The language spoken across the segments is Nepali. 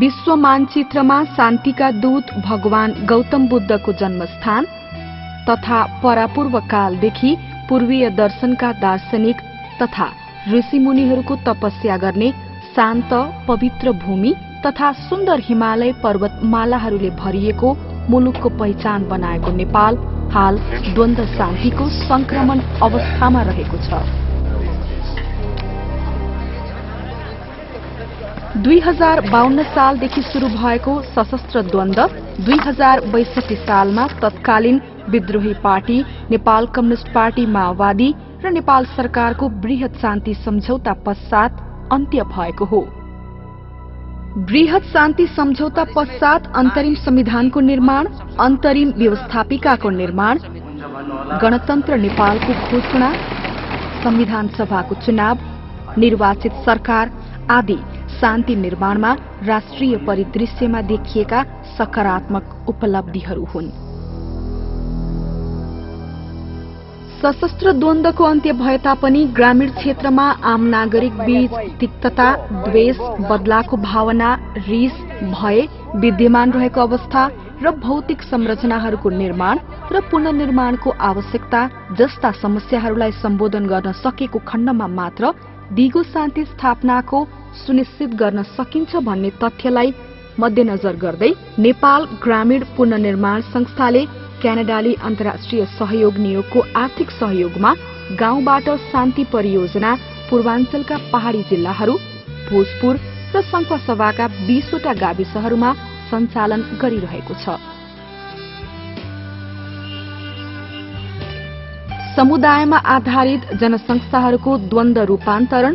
विश्व मानचित्रमा शान्तिका दूत भगवान गौतम बुद्धको जन्मस्थान तथा परापूर्व कालदेखि पूर्वीय दर्शनका दार्शनिक तथा ऋषिमुनिहरूको तपस्या गर्ने शान्त पवित्र भूमि तथा सुन्दर हिमालय पर्वतमालाहरूले भरिएको मुलुकको पहिचान बनाएको नेपाल हाल द्वन्द्व शान्तिको संक्रमण अवस्थामा रहेको छ। 2052 सालदेखि शुरू भएको सशस्त्र द्वन्द्व 2062 सालमा तत्कालीन विद्रोही पार्टी नेपाल कम्युनिस्ट पार्टी माओवादी र नेपाल सरकारको वृहत शान्ति सम्झौता पश्चात अन्त्य भएको हो। वृहत शान्ति सम्झौता पश्चात अन्तरिम संविधानको निर्माण, अन्तरिम व्यवस्थापिकाको निर्माण, गणतन्त्र नेपालको घोषणा, संविधान सभाको चुनाव, निर्वाचित सरकार आदि शान्ति निर्माणमा राष्ट्रिय परिदृश्यमा देखिएका सकारात्मक उपलब्धिहरू हुन्। सशस्त्र द्वन्द्वको अन्त्य भए तापनि ग्रामीण क्षेत्रमा आम नागरिक बीच तिक्तता, द्वेष, बदलाको भावना, रिस, भय विद्यमान रहेको अवस्था र भौतिक संरचनाहरूको निर्माण र पुनर्निर्माणको आवश्यकता जस्ता समस्याहरूलाई सम्बोधन गर्न सकेको खण्डमा मात्र दिगो शान्ति स्थापनाको सुनिश्चित गर्न सकिन्छ भन्ने तथ्यलाई मध्यनजर गर्दै नेपाल ग्रामीण पुनर्निर्माण संस्थाले क्यानाडाली अन्तर्राष्ट्रिय सहयोग नियोगको आर्थिक सहयोगमा गाउँबाट शान्ति परियोजना पूर्वाञ्चलका पहाड़ी जिल्लाहरू, भोजपुर र संखुवासभाका 20 वटा गाविसहरूमा सञ्चालन गरिरहेको छ। समुदायमा आधारित जनसंस्थाहरूको द्वन्द्व रूपान्तरण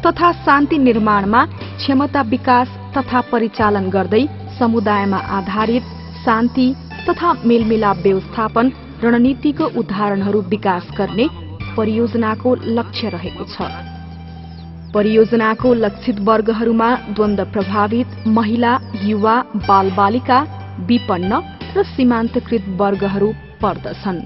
तथा शान्ति निर्माणमा क्षमता विकास तथा परिचालन गर्दै समुदायमा आधारित शान्ति तथा मेलमिलाप व्यवस्थापन रणनीतिको उदाहरणहरू विकास गर्ने परियोजनाको लक्ष्य रहेको छ। परियोजनाको लक्षित वर्गहरूमा द्वन्द्व प्रभावित महिला, युवा, बालबालिका, विपन्न र सीमान्तकृत वर्गहरू पर्दछन्।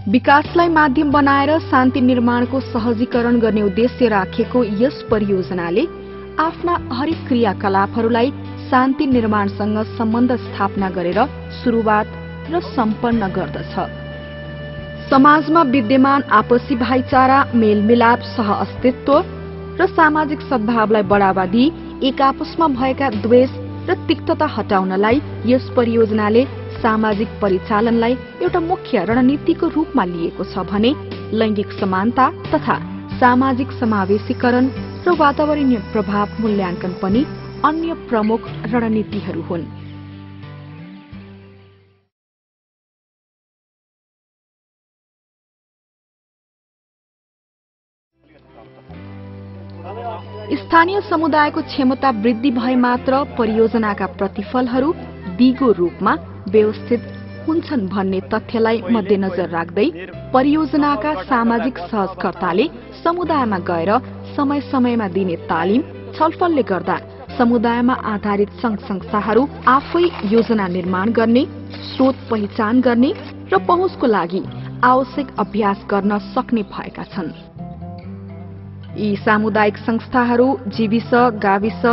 विकासलाई माध्यम बनाएर शान्ति निर्माणको सहजीकरण गर्ने उद्देश्य राखेको यस परियोजनाले आफ्ना हरेक क्रियाकलापहरूलाई शान्ति निर्माणसँग सम्बन्ध स्थापना गरेर सुरुवात र सम्पन्न गर्दछ। समाजमा विद्यमान आपसी भाइचारा, मेलमिलाप, सहअस्तित्व र सामाजिक सद्भावलाई बढ़ावा दिई एक आपसमा भएका द्वेष र तिक्तता हटाउनलाई यस परियोजनाले सामाजिक परिचालनलाई एउटा मुख्य रणनीतिको रूपमा लिएको छ भने लैंगिक समानता तथा सामाजिक समावेशीकरण र वातावरणीय प्रभाव मूल्याङ्कन पनि अन्य प्रमुख रणनीतिहरू हुन्। स्थानीय समुदायको क्षमता वृद्धि भए मात्र परियोजनाका प्रतिफलहरू दिगो रूपमा व्यवस्थित हुन्छन् भन्ने तथ्यलाई मध्यनजर राख्दै परियोजनाका सामाजिक सहजकर्ताले समुदायमा गएर समय समयमा दिने तालिम, छलफलले गर्दा समुदायमा आधारित संघ संस्थाहरू आफै योजना निर्माण गर्ने, स्रोत पहिचान गर्ने र पहुँचको लागि आवश्यक अभ्यास गर्न सक्ने भएका छन्। यी सामुदायिक संस्थाहरू जीविस, गाविस,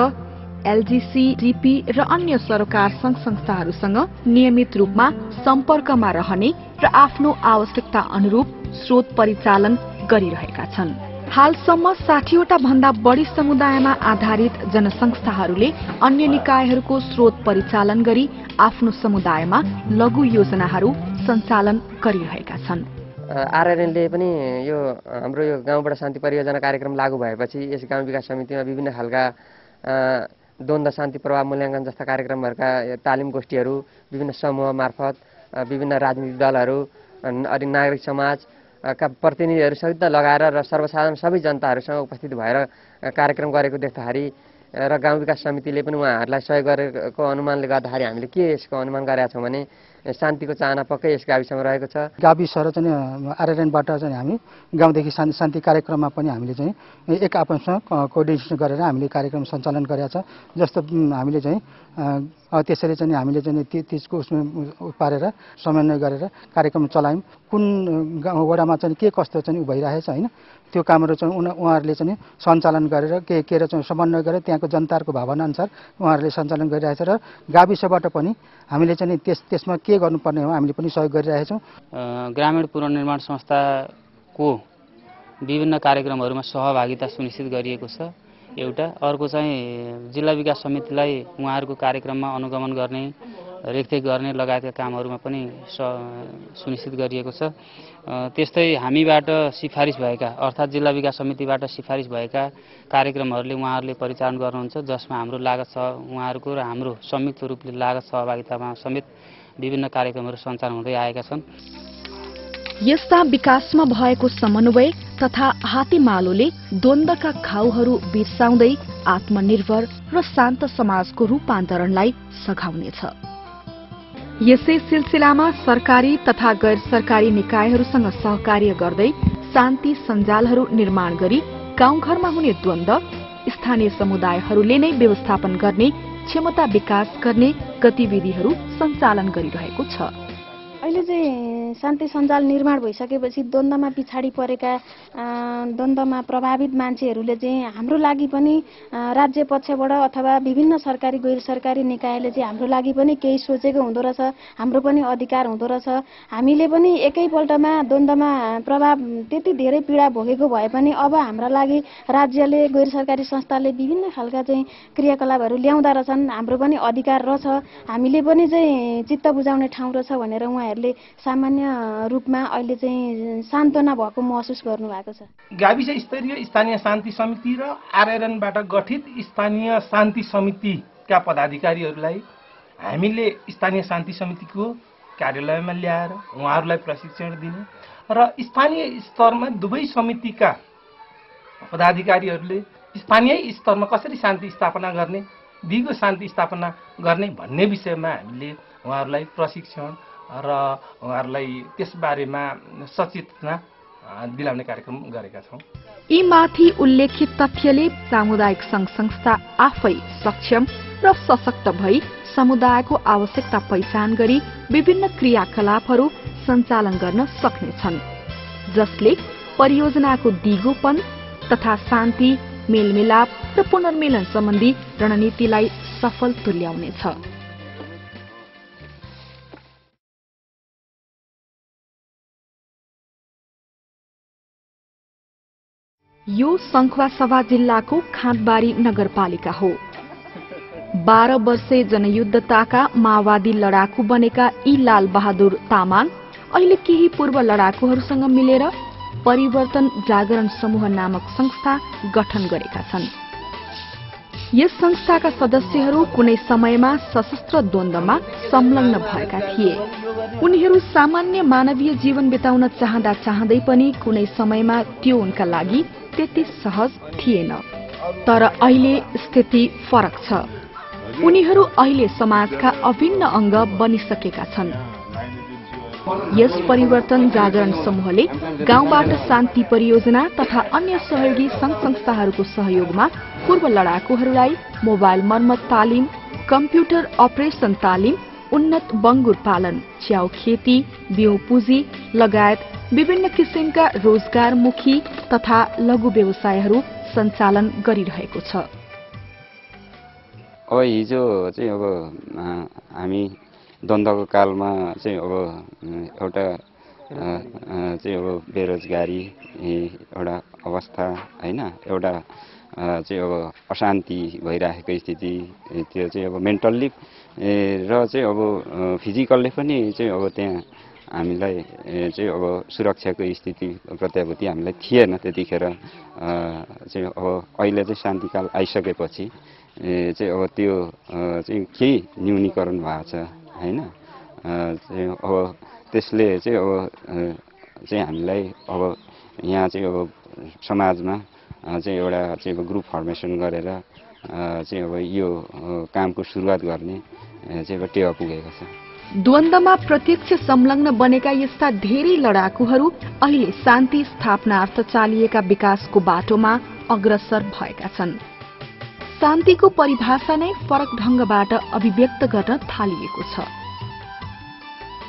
एलजीसी, डीपी र अन्य सरकार संघ संस्थाहरूसँग नियमित रूपमा सम्पर्कमा रहने र आफ्नो आवश्यकता अनुरूप स्रोत परिचालन गरिरहेका छन्। हालसम्म 60 वटा भन्दा बढी समुदायमा आधारित जनसंस्थाहरूले अन्य निकायहरूको स्रोत परिचालन गरी आफ्नो समुदायमा लघु योजनाहरू सञ्चालन गरिरहेका छन्। आरएनएलले पनि यो हाम्रो यो गाउँबाट शान्ति परियोजना कार्यक्रम लागू भएपछि यस गाउँ विकास समितिमा विभिन्न खालका द्वन्द्व शान्ति प्रभाव मूल्याङ्कन जस्ता कार्यक्रमहरूका तालिम गोष्ठीहरू विभिन्न समूह मार्फत विभिन्न राजनीतिक दलहरू अनि नागरिक समाज का प्रतिनिधिहरू सहित लगाएर र सर्वसाधारण सबै जनताहरूसँग उपस्थित भएर कार्यक्रम गरेको देख्दाखेरि र गाउँ विकास समितिले पनि उहाँहरूलाई सहयोग गरेको अनुमानले गर्दाखेरि हामीले के यसको अनुमान गरेका छौँ भने शान्तिको चाहना पक्कै यस गाविसमा रहेको छ। गाविस र चाहिँ आरआरएनबाट चाहिँ हामी गाउँदेखि शान्ति कार्यक्रममा पनि हामीले चाहिँ एक आपसमा कोअर्डिनेसन गरेर हामीले कार्यक्रम सञ्चालन गरेका छ। जस्तो हामीले चाहिँ त्यसरी चाहिँ हामीले चाहिँ त्यसको उसमा पारेर समन्वय गरेर कार्यक्रम चलायौँ। कुन वडामा चाहिँ के कस्तो चाहिँ भइरहेछ होइन, त्यो कामहरू चाहिँ उहाँहरूले चाहिँ सञ्चालन गरेर के चाहिँ समन्वय गरेर त्यहाँको जनताहरूको भावना अनुसार उहाँहरूले सञ्चालन गरिरहेछ र गाविसबाट पनि हामीले चाहिँ त्यसमा के गर्नुपर्ने हो हामीले पनि सहयोग गरिरहेछौँ। ग्रामीण पुनर्निर्माण संस्थाको विभिन्न कार्यक्रमहरूमा सहभागिता सुनिश्चित गरिएको छ एउटा। अर्को चाहिँ जिल्ला विकास समितिलाई उहाँहरूको कार्यक्रममा अनुगमन गर्ने, रेखदेख गर्ने लगायतका कामहरूमा पनि सुनिश्चित गरिएको छ। त्यस्तै हामीबाट सिफारिस भएका अर्थात् जिल्ला विकास समितिबाट सिफारिस भएका कार्यक्रमहरूले उहाँहरूले परिचालन गर्नुहुन्छ, जसमा हाम्रो लागत उहाँहरूको र हाम्रो संयुक्त रूपले लागत सहभागितामा समेत विभिन्न कार्यक्रमहरू सञ्चालन हुँदै आएका छन्। यस्ता विकासमा भएको समन्वय तथा हातेमालोले द्वन्द्वका घाउहरू बिर्साउँदै आत्मनिर्भर र शान्त समाजको रूपान्तरणलाई सघाउनेछ। यसै सिलसिलामा सरकारी तथा गैर सरकारी निकायहरूसँग सहकार्य गर्दै शान्ति सञ्जालहरू निर्माण गरी गाउँघरमा हुने द्वन्द्व स्थानीय समुदायहरूले नै व्यवस्थापन गर्ने, क्षमता विकास गर्ने गतिविधिहरू सञ्चालन गरिरहेको छ। अहिले चाहिँ शान्ति सञ्जाल निर्माण भइसकेपछि द्वन्द्वमा पछाडि परेका द्वन्द्वमा प्रभावित मान्छेहरूले चाहिँ हाम्रो लागि पनि राज्य पक्षबाट अथवा विभिन्न सरकारी गैर सरकारी निकायले चाहिँ हाम्रो लागि पनि केही सोचेको हुँदो रहेछ, हाम्रो पनि अधिकार हुँदो रहेछ। हामीले पनि एकैपल्टमा द्वन्द्वमा प्रभाव त्यति धेरै पीडा भोगेको भए पनि अब हाम्रा लागि राज्यले गैर सरकारी संस्थाले विभिन्न खालका चाहिँ क्रियाकलापहरू ल्याउँदा रहेछन्, हाम्रो पनि अधिकार रहेछ, हामीले पनि चाहिँ चित्त बुझाउने ठाउँ रहेछ भनेर उहाँहरूले सामान्य रूपमा अहिले चाहिँ सान्त्वना भएको महसुस गर्नु भएको छ। गाविस स्तरीय स्थानीय शान्ति समिति र आरआरएनबाट गठित स्थानीय शान्ति समितिका पदाधिकारीहरूलाई हामीले स्थानीय शान्ति समितिको कार्यालयमा ल्याएर उहाँहरूलाई प्रशिक्षण दिने र स्थानीय स्तरमा दुवै समितिका पदाधिकारीहरूले स्थानीय स्तरमा कसरी शान्ति स्थापना गर्ने, दिगो शान्ति स्थापना गर्ने भन्ने विषयमा हामीले उहाँहरूलाई प्रशिक्षण र उहाँहरूलाई त्यसबारेमा सचेतना दिलाउने कार्यक्रम गरेका छौँ। यी माथि उल्लेखित तथ्यले सामुदायिक सङ्घ संस्था आफै सक्षम र सशक्त भई समुदायको आवश्यकता पहिचान गरी विभिन्न क्रियाकलापहरू सञ्चालन गर्न सक्नेछन्, जसले परियोजनाको दिगोपन तथा शान्ति, मेलमिलाप र पुनर्मिलन सम्बन्धी रणनीतिलाई सफल तुल्याउनेछ। यो सङ्खुवासभा जिल्लाको खाँदबारी नगरपालिका हो। 12 वर्षे जनयुद्धताका माओवादी लडाकु बनेका यी लाल बहादुर तामाङ अहिले केही पूर्व लडाकुहरूसँग मिलेर परिवर्तन जागरण समूह नामक संस्था गठन गरेका छन्। यस संस्थाका सदस्यहरू कुनै समयमा सशस्त्र द्वन्द्वमा संलग्न भएका थिए। उनीहरू सामान्य मानवीय जीवन बिताउन चाहँदा चाहँदै पनि कुनै समयमा त्यो उनका लागि त्यति सहज थिएन। तर अहिले स्थिति फरक छ। उनीहरू अहिले समाजका अभिन्न अंग बनिसकेका छन्। यस परिवर्तन जागरण समूहले गाउँबाट शान्ति परियोजना तथा अन्य सहयोगी संघ संस्थाहरूको सहयोगमा पूर्व लडाकुहरूलाई मोबाइल मर्मत तालिम, कम्प्युटर अपरेसन तालिम, उन्नत बंगुर पालन, च्याउ खेती, बिउ पुँजी लगायत विभिन्न किसिमका रोजगारमुखी तथा लघु व्यवसायहरू सञ्चालन गरिरहेको छ। अब हिजो चाहिँ अब हामी द्वन्द्वको कालमा चाहिँ अब एउटा चाहिँ अब बेरोजगारी एउटा अवस्था हैन, एउटा चाहिँ अब अशान्ति भइरहेको स्थिति, त्यो चाहिँ अब मेन्टल्ली र चाहिँ अब फिजिकल्ली पनि चाहिँ अब त्यहाँ हामीलाई चाहिँ अब सुरक्षाको स्थिति प्रत्याभूति हामीलाई थिएन त्यतिखेर। चाहिँ अब अहिले चाहिँ शान्तिकाल आइसकेपछि चाहिँ अब त्यो चाहिँ केही न्यूनीकरण भएको छ हैन। अब त्यसले चाहिँ अब चाहिँ हामीलाई अब यहाँ चाहिँ अब समाजमा चाहिँ एउटा चाहिँ अब ग्रुप फर्मेसन गरेर चाहिँ अब यो कामको सुरुवात गर्ने चाहिँ अब टेवा पुगेको छ। द्वन्द्वमा प्रत्यक्ष संलग्न बनेका यस्ता धेरै लडाकुहरू अहिले शान्ति स्थापनार्थ चालिएका विकासको बाटोमा अग्रसर भएका छन्। शान्तिको परिभाषा नै फरक ढंगबाट अभिव्यक्त गर्न थालिएको छ।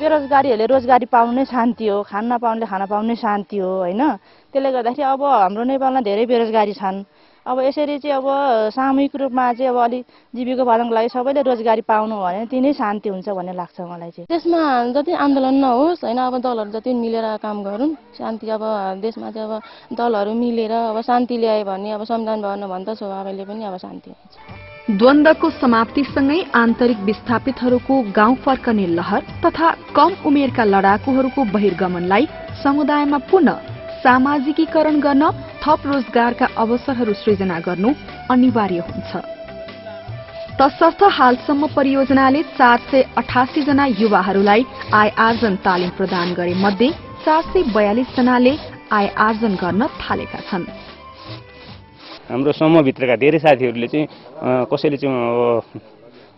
बेरोजगारीहरूले रोजगारी पाउनु नै शान्ति हो, खान नपाउनेले खान पाउनु नै शान्ति हो हैन। त्यसले गर्दाखेरि अब हाम्रो नेपालमा धेरै बेरोजगारी छन्। अब यसरी चाहिँ अब सामूहिक रूपमा चाहिँ अब अलि जीविकोपार्जनको लागि सबैले रोजगारी पाउनु हो भने त्यही नै शान्ति हुन्छ भन्ने लाग्छ मलाई चाहिँ। देशमा जति आन्दोलन नहोस् हैन, अब दलहरू जति मिलेर काम गरून्, शान्ति अब देशमा चाहिँ अब दलहरू मिलेर अब शान्ति ल्याए भने अब संविधान भवन भन्दा स्वभावले पनि अब शान्ति हुन्छ। द्वन्द्वको समाप्तिसँगै आन्तरिक विस्थापितहरूको गाउँ फर्कने लहर तथा कम उमेरका लडाकुहरूको बहिर्गमनलाई समुदायमा पुनः सामाजिकीकरण गर्न थप रोजगारका अवसरहरू सृजना गर्नु अनिवार्य हुन्छ। तसर्थ हालसम्म परियोजनाले 488 जना युवाहरूलाई आय आर्जन तालिम प्रदान गरे मध्ये 442 जनाले आय आर्जन गर्न थालेका छन्। हाम्रो समूहभित्रका धेरै साथीहरूले चाहिँ कसैले चाहिँ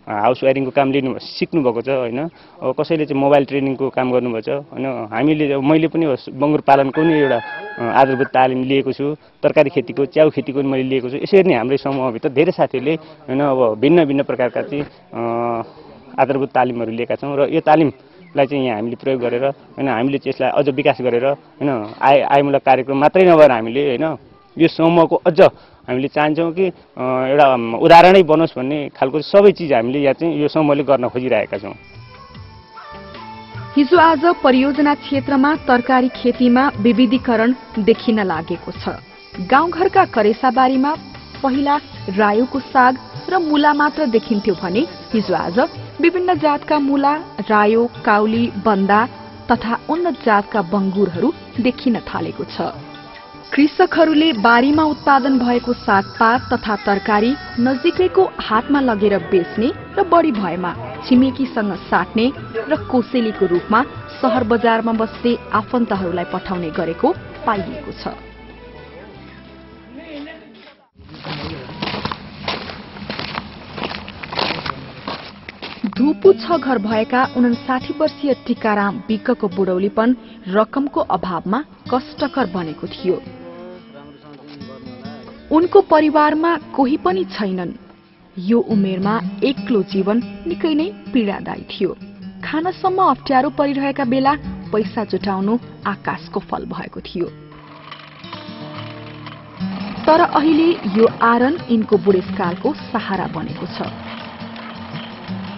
हाउस वायरिङको काम सिक्नु भएको छ हैन, कसैले चाहिँ मोबाइल ट्रेनिङको काम गर्नुभएको छ हैन। मैले पनि बङ्गुर पालनको नि एउटा आधारभूत तालिम लिएको छु, तरकारी खेतीको, च्याउ खेतीको पनि मैले लिएको छु। यसरी नै हाम्रो समूहभित्र धेरै साथीहरूले हैन अब भिन्न भिन्न प्रकारका चाहिँ आधारभूत तालिमहरू लिएका छौँ र यो तालिमलाई चाहिँ यहाँ हामीले प्रयोग गरेर हैन हामीले चाहिँ यसलाई अझ विकास गरेर हैन आयमूलक कार्यक्रम मात्रै नभएर हामीले हैन यो समूहको अझ हामीले चाहन्छौँ कि एउटा उदाहरणै बनोस् भन्ने खालको सबै चिज हामीले यहाँ चाहिँ यो समूहले गर्न खोजिरहेका छौँ। हिजो आज परियोजना क्षेत्रमा तरकारी खेतीमा विविधीकरण देखिन लागेको छ। गाउँघरका करेसाबारीमा पहिला रायोको साग र मूला मात्र देखिन्थ्यो भने हिजो आज विभिन्न जातका मूला, रायो, काउली, बन्दा तथा उन्नत जातका बङ्गुरहरू देखिन थालेको छ। कृषकहरूले बारीमा उत्पादन भएको सागपात तथा तरकारी नजिकैको हाटमा लगेर बेच्ने र बढी भएमा छिमेकीसँग साट्ने र कोसेलीको रूपमा शहर बजारमा बस्ने आफन्तहरूलाई पठाउने गरेको पाइएको छ। धुपु 6 घर भएका 59 वर्षीय टीकाराम विकको बुढौलीपन रकमको अभावमा कष्टकर बनेको थियो। उनको परिवारमा कोही पनि छैनन्। यो उमेरमा एक्लो जीवन निकै नै पीडादायी थियो। खानसम्म अप्ठ्यारो परिरहेका बेला पैसा जुटाउनु आकाशको फल भएको थियो। तर अहिले यो आरन यिनको बुढेसकालको सहारा बनेको छ।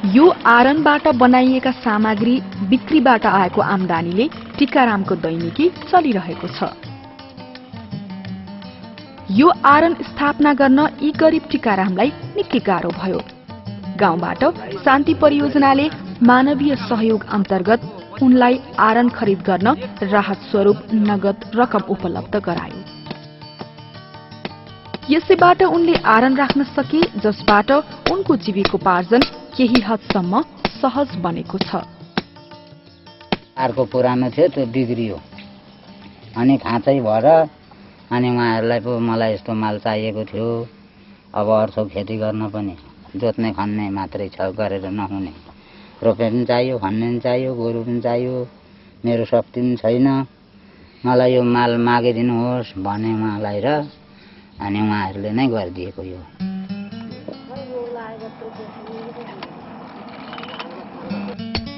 यो आरनबाट बनाइएका सामग्री बिक्रीबाट आएको आम्दानीले टीकारामको दैनिकी चलिरहेको छ। यो आरन स्थापना गर्न यी गरिब टीकारामलाई निकै गाह्रो भयो। गाउँबाट शान्ति परियोजनाले मानवीय सहयोग अन्तर्गत उनलाई आरन खरिद गर्न राहत स्वरूप नगद रकम उपलब्ध गरायो। यसैबाट उनले आरन राख्न सके, जसबाट उनको जीविकोपार्जन केही हदसम्म सहज बनेको छ। अर्को पुरानो थियो त्यो बिग्रियो अनि खाँचै भएर अनि उहाँहरूलाई पो मलाई यस्तो माल चाहिएको थियो। अब अर्थो खेती गर्न पनि जोत्ने खन्ने मात्रै छ, गरेर नहुने। रोप्ने पनि चाहियो, खन्ने पनि चाहियो, गोरु पनि चाहियो। मेरो शक्ति पनि छैन। मलाई यो माल मागिदिनुहोस् भने उहाँलाई र अनि उहाँहरूले नै गरिदिएको यो।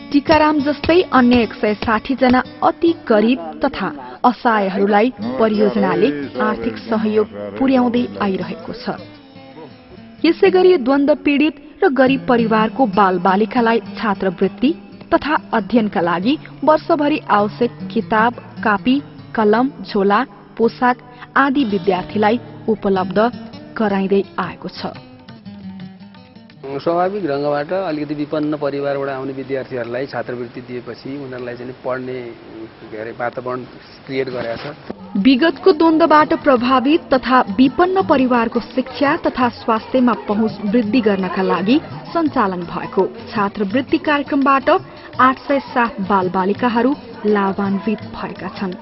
टीकाराम जस्तै अन्य 160 जना अति गरिब तथा असहायहरूलाई परियोजनाले आर्थिक सहयोग पुर्याउँदै आइरहेको छ। यसैगरी द्वन्द्व पीडित र गरिब परिवारको बालबालिकालाई छात्रवृत्ति तथा अध्ययनका लागि वर्षभरि आवश्यक किताब, कापी, कलम, झोला, पोसाक आदि विद्यार्थीलाई उपलब्ध गराइँदै आएको छ। स्वाभाविक ढङ्गबाट अलिकति विपन्न परिवारबाट आउने विद्यार्थीहरूलाई छात्रवृत्ति दिएपछि उनीहरूलाई चाहिँ पढ्ने वातावरण क्रिएट गरेको छ। विगतको द्वन्द्वबाट प्रभावित तथा विपन्न परिवारको शिक्षा तथा स्वास्थ्यमा पहुँच वृद्धि गर्नका लागि सञ्चालन भएको छात्रवृत्ति कार्यक्रमबाट 807 बालबालिकाहरू लाभान्वित भएका छन्।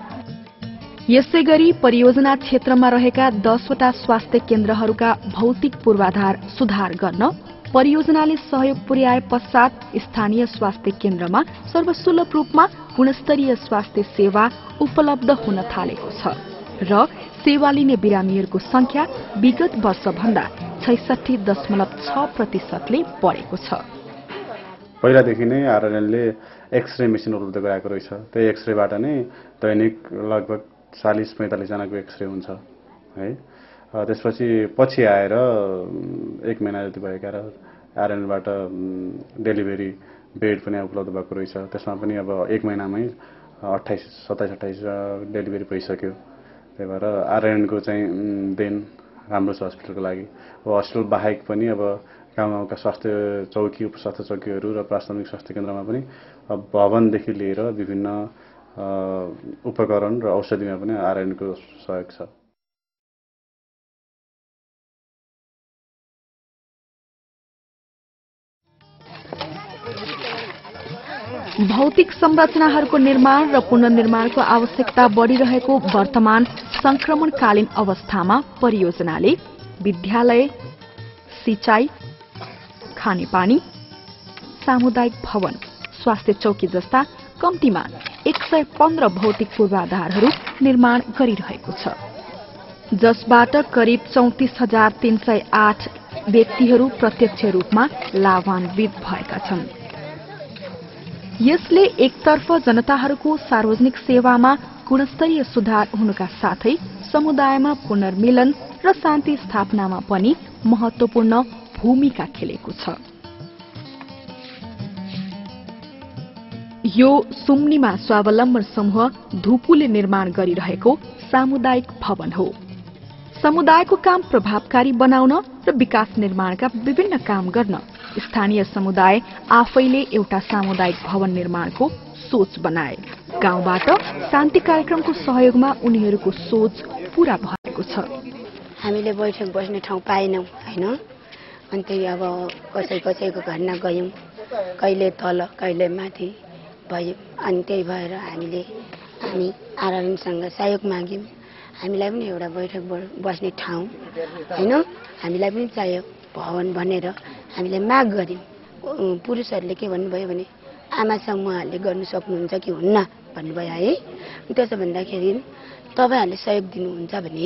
यसैगरी परियोजना क्षेत्रमा रहेका 10 वटा स्वास्थ्य केन्द्रहरूका भौतिक पूर्वाधार सुधार गर्न परियोजनाले सहयोग पुर्याए पश्चात स्थानीय स्वास्थ्य केन्द्रमा सर्वसुलभ रूपमा गुणस्तरीय स्वास्थ्य सेवा उपलब्ध हुन थालेको छ र सेवा लिने बिरामीहरूको संख्या विगत वर्षभन्दा 66.6% बढेको छ। पहिलादेखि नै आरएनएलले एक्सरे मेसिन उपलब्ध गराएको रहेछ। त्यही एक्सरेबाट नै दैनिक लगभग 40-45 जनाको एक्सरे हुन्छ है। त्यसपछि पछि आएर 1 महिना जति भएका र आरएनएलबाट डेलिभरी बेड पनि उपलब्ध भएको रहेछ। त्यसमा पनि अब 1 महिनामै 27-28 डेलिभरी भइसक्यो। त्यही भएर आरएनएलको चाहिँ देन राम्रो छ हस्पिटलको लागि। अब हस्पिटल बाहेक पनि अब गाउँका स्वास्थ्य चौकी उपस्वास्थ्य चौकीहरू र प्राथमिक स्वास्थ्य केन्द्रमा पनि भवनदेखि लिएर विभिन्न उपकरण र औषधिमा पनि आरएनएलको सहयोग छ। भौतिक संरचनाहरूको निर्माण र पुनर्निर्माणको आवश्यकता बढ़िरहेको वर्तमान संक्रमणकालीन अवस्थामा परियोजनाले विद्यालय, सिंचाई, खानेपानी, सामुदायिक भवन, स्वास्थ्य चौकी जस्ता कम्तीमा 115 भौतिक पूर्वाधारहरू निर्माण गरिरहेको छ, जसबाट करिब 34,308 व्यक्तिहरू प्रत्यक्ष रूपमा लाभान्वित भएका छन्। यसले एकतर्फ जनताहरूको सार्वजनिक सेवामा गुणस्तरीय सुधार हुनुका साथै समुदायमा पुनर्मिलन र शान्ति स्थापनामा पनि महत्वपूर्ण भूमिका खेलेको छ। यो सुम्निमा स्वावलम्बन समूह धुपुले निर्माण गरिरहेको सामुदायिक भवन हो। समुदायको काम प्रभावकारी बनाउन र विकास निर्माणका विभिन्न काम गर्न स्थानीय समुदाय आफैले एउटा सामुदायिक भवन निर्माणको सोच बनाए। गाउँबाट शान्ति कार्यक्रमको सहयोगमा उनीहरूको सोच पूरा भएको छ। हामीले बैठक बस्ने ठाउँ पाएनौं हैन, अनि त्यही अब कसैको घरमा गयौं, कहिले तल कहिले माथि भयो। अनि त्यही भएर हामी आरएनएलसँग सहयोग माग्यौं। हामीलाई पनि एउटा बैठक बस्ने ठाउँ हैन, हामीलाई पनि चाहियो भवन भनेर हामीले माग गर्यौं। पुरुषहरूले के भन्नुभयो भने आमा समूहहरूले गर्न सक्नुहुन्छ कि हुन्न भन्नुभयो है। त्यसो भन्दाखेरि तपाईहरुले सहयोग दिनुहुन्छ भने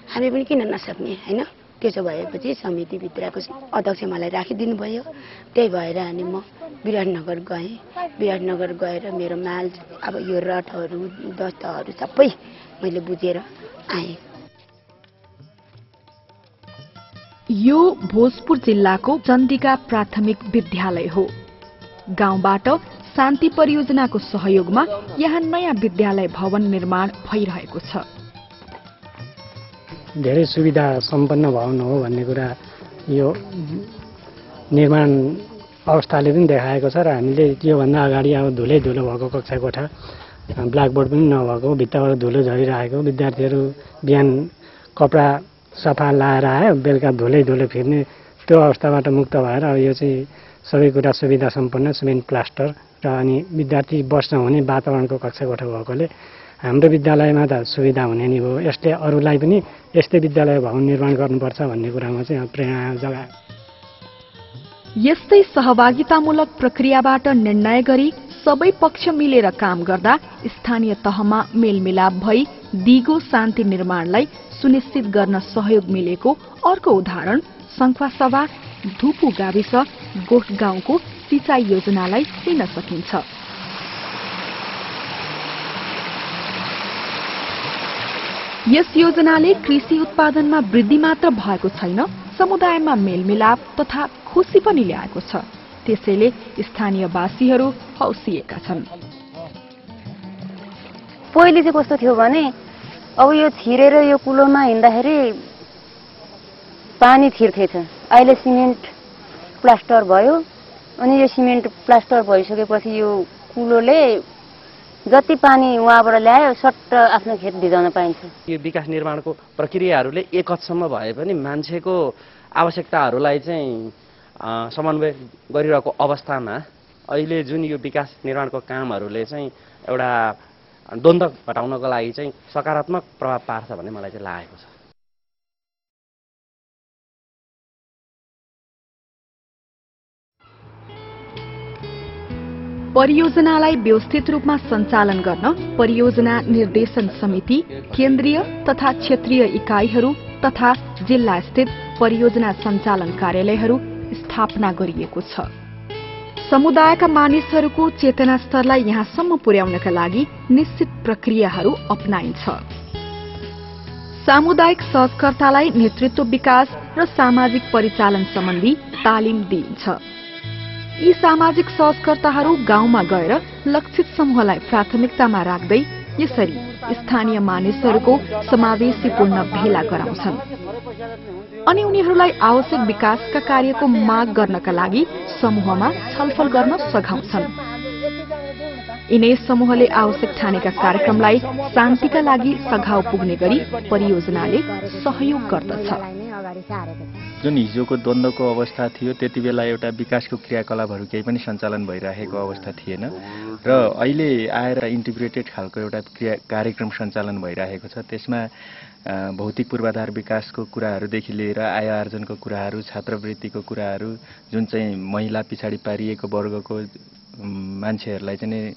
हामी पनि किन नसक्ने हैन। त्यसो भएपछि समितिभित्रको अध्यक्ष मलाई राखिदिनु भयो। त्यही भएर अनि म विराटनगर गएँ। विराटनगर गएर मेरो माल अब यो रटहरू दस्ताहरू सबै मैले बुझेर आएँ। यो भोजपुर जिल्लाको चन्दिका प्राथमिक विद्यालय हो। गाउँबाट शान्ति परियोजनाको सहयोगमा यहाँ नयाँ विद्यालय भवन निर्माण भइरहेको छ। धेरै सुविधा सम्पन्न भवन हो भन्ने कुरा यो निर्माण अवस्थाले पनि देखाएको छ र हामीले योभन्दा अगाडि अब धुलै धुलो भएको कक्षा कोठा, ब्ल्याकबोर्ड पनि नभएको, भित्ताबाट धुलो झरिरहेको, विद्यार्थीहरू बिहान कपडा सफा लाएर आयो, बेलुका धुलै धुलो फिर्ने, त्यो अवस्थाबाट मुक्त भएर अब यो चाहिँ सबै कुरा सुविधा सम्पन्न सिमेन्ट प्लास्टर र अनि विद्यार्थी बस्न हुने वातावरणको कक्षा कोठा भएकोले हाम्रो विद्यालयमा त सुविधा हुने नि हो। यसले अरूलाई पनि यस्तै विद्यालय भवन निर्माण गर्नुपर्छ भन्ने कुरामा चाहिँ प्रेरणा जगायो। यस्तै सहभागितामूलक प्रक्रियाबाट निर्णय गरी सबै पक्ष मिलेर काम गर्दा स्थानीय तहमा मेलमिलाप भई दिगो शान्ति निर्माणलाई सुनिश्चित गर्न सहयोग मिलेको अर्को उदाहरण संखुवासभा धुपु गाविस गोठ गाउँको सिंचाई योजनालाई लिन सकिन्छ। यस योजनाले कृषि उत्पादनमा वृद्धि मात्र भएको छैन, समुदायमा मेलमिलाप तथा खुशी पनि ल्याएको छ। त्यसैले स्थानीयवासीहरू हौसिएका छन्। पहिले चाहिँ कस्तो थियो भने अब यो छिरेर यो कुलोमा हिँड्दाखेरि पानी छिर्थेछ। अहिले सिमेन्ट प्लास्टर भयो, अनि यो सिमेन्ट प्लास्टर भइसकेपछि यो कुलोले जति पानी उहाँबाट ल्यायो सट्ट आफ्नो खेत भिजाउन पाइन्छ। यो विकास निर्माणको प्रक्रियाहरूले एक हदसम्म भए पनि मान्छेको आवश्यकताहरूलाई चाहिँ समन्वय गरिरहेको अवस्थामा अहिले जुन यो विकास निर्माणको कामहरूले चाहिँ एउटा द्वन्द्व घटाउनको लागि चाहिँ सकारात्मक प्रभाव पार्छ भन्ने मलाई चाहिँ लागेको छ। परियोजनालाई व्यवस्थित रूपमा सञ्चालन गर्न परियोजना निर्देशन समिति, केन्द्रीय तथा क्षेत्रीय इकाइहरू तथा जिल्ला स्थित परियोजना सञ्चालन कार्यालयहरू स्थापना गरिएको छ। समुदायका मानिसहरूको चेतना स्तरलाई यहाँसम्म पुर्याउनका लागि निश्चित प्रक्रियाहरू अपनाइन्छ। सामुदायिक सहजकर्तालाई नेतृत्व विकास र सामाजिक परिचालन सम्बन्धी तालिम दिइन्छ। यी सामाजिक सहजकर्ताहरू गाउँमा गएर लक्षित समूहलाई प्राथमिकतामा राख्दै यसरी स्थानीय मानिसहरूको समावेशीपूर्ण भेला गराउँछन् अनि उनीहरूलाई आवश्यक विकासका कार्यको माग गर्नका लागि समूहमा छलफल गर्न सघाउँछन्। यिनै समूहले आवश्यक ठानेका कार्यक्रमलाई शान्तिका लागि सघाउ पुग्ने गरी परियोजनाले सहयोग गर्दछ। जुन हिजोको द्वन्द्वको अवस्था थियो त्यति बेला एउटा विकासको क्रियाकलापहरू केही पनि सञ्चालन भइरहेको अवस्था थिएन र अहिले आएर इन्टिग्रेटेड खालको एउटा कार्यक्रम सञ्चालन भइरहेको छ। त्यसमा भौतिक पूर्वाधार विकासको कुराहरूदेखि लिएर आय आर्जनको कुराहरू, छात्रवृत्तिको कुराहरू, जुन चाहिँ महिला पछाडि पारिएको वर्गको मान्छेहरूलाई चाहिँ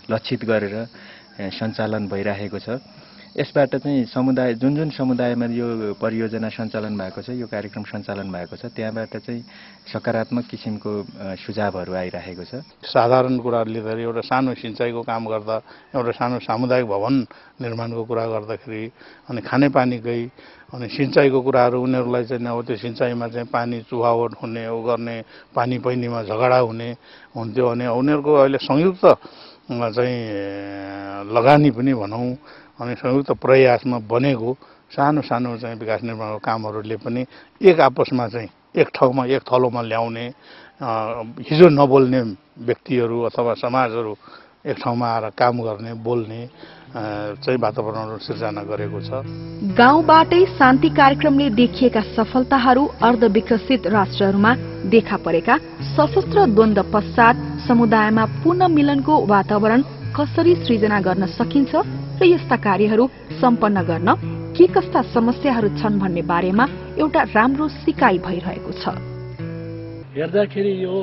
लक्षित गरेर सञ्चालन भइरहेको छ। यसबाट चाहिँ समुदाय जुन समुदायमा यो परियोजना सञ्चालन भएको छ, यो कार्यक्रम सञ्चालन भएको छ, त्यहाँबाट चाहिँ सकारात्मक किसिमको सुझावहरू आइरहेको छ। साधारण कुराहरू लिँदा एउटा सानो सिँचाइको काम गर्दा, एउटा सानो सामुदायिक भवन निर्माणको कुरा गर्दाखेरि, अनि खानेपानीकै अनि सिँचाइको कुराहरू उनीहरूलाई चाहिँ अब त्यो सिँचाइमा चाहिँ पानी चुहावट हुने, गर्ने पानी पैनीमा झगडा हुने हुन्थ्यो भने उनीहरूको अहिले संयुक्त चाहिँ लगानी पनि भनौँ अनि संयुक्त प्रयासमा बनेको सानो सानो चाहिँ विकास निर्माणको कामहरूले पनि एक आपसमा चाहिँ एक ठाउँमा एक थलोमा ल्याउने, हिजो नबोल्ने व्यक्तिहरू अथवा समाजहरू एक ठाउँमा आएर काम गर्ने, बोल्ने चाहिँ वातावरण सिर्जना गरेको छ। गाउँबाटै शान्ति कार्यक्रमले देखिएका सफलताहरू अर्धविकसित राष्ट्रहरूमा देखा परेका सशस्त्र द्वन्द्व पश्चात समुदायमा पुनः मिलनको वातावरण कसरी सृजना गर्न सकिन्छ र यस्ता कार्यहरू सम्पन्न गर्न के कस्ता समस्याहरू छन् भन्ने बारेमा एउटा राम्रो सिकाइ भइरहेको छ। हेर्दाखेरि यो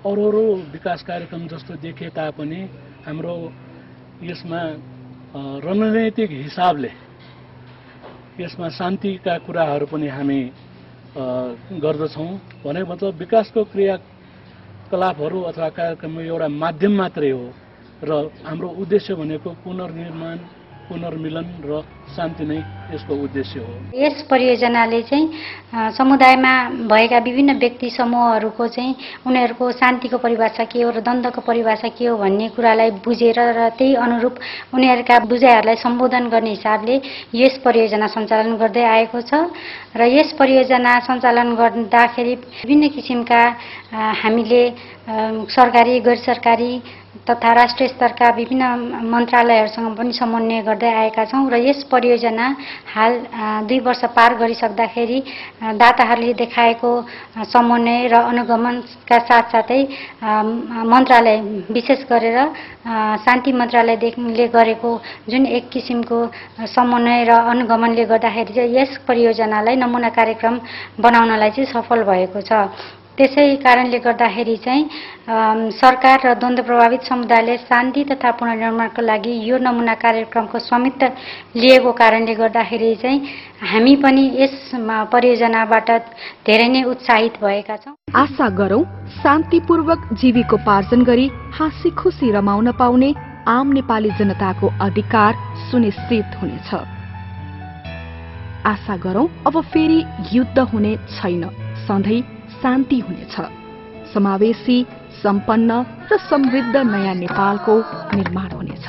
अरू विकास कार्यक्रम जस्तो देखे तापनि हाम्रो यसमा रणनीतिक हिसाबले यसमा शान्तिका कुराहरू पनि हामी गर्दछौँ। भने मतलब विकासको क्रियाकलापहरू अथवा कार्यक्रम एउटा माध्यम मात्रै हो र हाम्रो उद्देश्य भनेको पुनर्निर्माण, पुनर्मिलन र शान्ति नै यसको उद्देश्य हो। यस परियोजनाले चाहिँ समुदायमा भएका विभिन्न व्यक्ति समूहहरूको चाहिँ उनीहरूको शान्तिको परिभाषा के हो र द्वन्द्वको परिभाषा के हो भन्ने कुरालाई बुझेर र त्यही अनुरूप उनीहरूका बुझाइहरूलाई सम्बोधन गर्ने हिसाबले यस परियोजना सञ्चालन गर्दै आएको छ र यस परियोजना सञ्चालन गर्दाखेरि विभिन्न किसिमका हामीले सरकारी, गैर सरकारी तथा राष्ट्रिय स्तरका विभिन्न मन्त्रालयहरूसँग पनि समन्वय गर्दै आएका छौँ र यस परियोजना हाल 2 वर्ष पार गरिसक्दाखेरि दाताहरूले देखाएको समन्वय र अनुगमनका साथसाथै मन्त्रालय विशेष गरेर शान्ति मन्त्रालयले गरेको जुन एक किसिमको समन्वय र अनुगमनले गर्दाखेरि चाहिँ यस परियोजनालाई नमुना कार्यक्रम बनाउनलाई चाहिँ सफल भएको छ। त्यसै कारणले गर्दाखेरि चाहिँ सरकार र द्वन्द्व प्रभावित समुदायले शान्ति तथा पुनर्निर्माणको लागि यो नमुना कार्यक्रमको स्वामित्व लिएको कारणले गर्दाखेरि चाहिँ हामी पनि यस परियोजनाबाट धेरै नै उत्साहित भएका छौँ। आशा गरौँ शान्तिपूर्वक जीविकोपार्जन गरी हाँसी खुसी रमाउन पाउने आम नेपाली जनताको अधिकार सुनिश्चित हुनेछ। आशा गरौँ अब फेरि युद्ध हुने छैन, सधैँ शान्ति हुनेछ। समावेशी, सम्पन्न र समृद्ध नयाँ नेपालको निर्माण हुनेछ।